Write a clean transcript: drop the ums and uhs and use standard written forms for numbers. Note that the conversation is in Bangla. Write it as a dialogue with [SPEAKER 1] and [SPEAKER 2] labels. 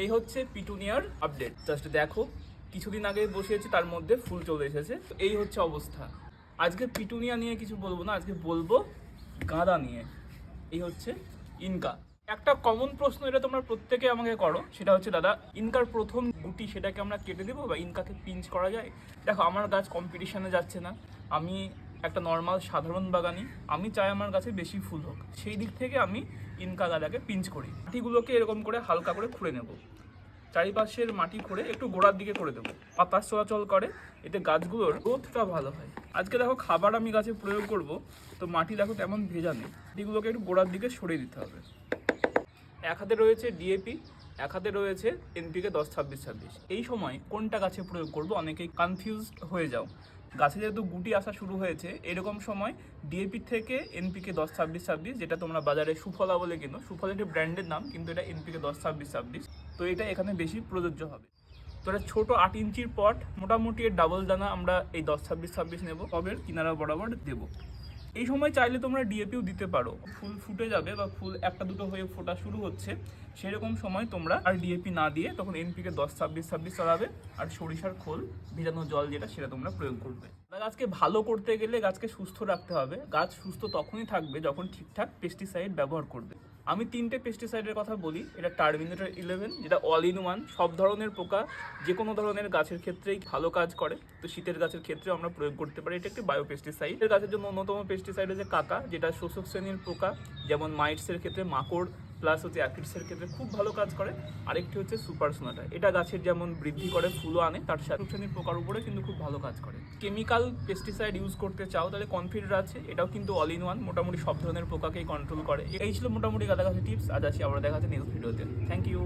[SPEAKER 1] এই হচ্ছে পিটুনিয়ার আপডেট। জাস্ট দেখো, কিছুদিন আগে বসিয়েছি, তার মধ্যে ফুল চলে এসেছে। এই হচ্ছে অবস্থা। আজকে পিটুনিয়া নিয়ে কিছু বলবো না, আজকে বলবো গাঁদা নিয়ে। এই হচ্ছে ইনকা। একটা কমন প্রশ্ন এটা তোমরা প্রত্যেকে আমাকে করো, সেটা হচ্ছে দাদা ইনকার প্রথম গুটি সেটাকে আমরা কেটে দেবো বা ইনকাকে পিঞ্চ করা যায়? দেখো, আমার গাছ কম্পিটিশনে যাচ্ছে না, আমি একটা নর্মাল সাধারণ বাগানি, আমি চাই আমার গাছে বেশি ফুল হোক, সেই দিক থেকে আমি ইনকা গাদাকে পিঞ্চ করি। মাটিগুলোকে এরকম করে হালকা করে খুঁড়ে নেব, চারিপাশের মাটি খুঁড়ে একটু গোড়ার দিকে করে দেবো, বাতাস চলাচল করে, এতে গাছগুলোর গ্রোথটা ভালো হয়। আজকে দেখো খাবার আমি গাছে প্রয়োগ করব, তো মাটি দেখো তেমন ভেজা নেই, মাটিগুলোকে একটু গোড়ার দিকে সরিয়ে দিতে হবে। এক হাতে রয়েছে ডিএপি, এক হাতে রয়েছে এনপিকে 10-26-26। এই সময় কোনটা গাছে প্রয়োগ করব অনেকেই কনফিউজড হয়ে যাও। গাছে যেহেতু গুটি আসা শুরু হয়েছে, এরকম সময় ডিএপি থেকে এনপিকে 10-26-26, যেটা তোমরা বাজারে সুফলা বলে কিনো, সুফলা একটি ব্র্যান্ডের নাম, কিন্তু এটা এনপিকে 10-26-26, তো এটা এখানে বেশি প্রযোজ্য হবে। তো এটা ছোটো 8 ইঞ্চির পট, মোটামুটি এর ডাবল দানা আমরা এই 10-26-26 নেব, টবের কিনারা বরাবর দেবো। এই সময় চাইলে তোমরা ডিএপিও দিতে পারো, ফুল ফুটে যাবে বা ফুল একটা দুটো হয়ে ফোটা শুরু হচ্ছে, সেরকম সময় তোমরা আর ডিএপি না দিয়ে তখন এনপিকে 10-26-26 চড়াবে, আর সরিষার খোল ভিজানো জল যেটা, সেটা তোমরা প্রয়োগ করবে। গাছকে ভালো করতে গেলে গাছকে সুস্থ রাখতে হবে। গাছ সুস্থ তখনই থাকবে যখন ঠিকঠাক পেস্টিসাইড ব্যবহার করবে। আমি 3টে পেস্টিসাইডের কথা বলি। এটা টার্মিনেটর 11, যেটা অল ইন ওয়ান, সব ধরনের পোকা যে কোনো ধরনের গাছের ক্ষেত্রেই ভালো কাজ করে, তো শীতের গাছের ক্ষেত্রেও আমরা প্রয়োগ করতে পারি। এটা একটি বায়ো পেস্টিসাইড। এর গাছের জন্য অন্যতম পেস্টিসাইড হচ্ছে কাকা, যেটা শোষক শ্রেণীর পোকা, যেমন মাইটসের ক্ষেত্রে মাকড় প্লাস হচ্ছে অ্যাফিডসের ক্ষেত্রে খুব ভালো কাজ করে। আরেকটি হচ্ছে সুপার সোনাটা, এটা গাছের যেমন বৃদ্ধি করে, ফুলও আনে, তার সাথে শ্রেণীর পোকার উপরে কিন্তু খুব ভালো কাজ করে। কেমিক্যাল পেস্টিসাইড ইউজ করতে চাও তাহলে কনফিডার আছে, এটাও কিন্তু অল ইন ওয়ান, মোটামুটি সব ধরনের পোকাকেই কন্ট্রোল করে। এই ছিল মোটামুটি গাঁদা গাছের টিপস। আজ আসি, আবার দেখা যাচ্ছে নেক্সট ভিডিওতে। Thank you.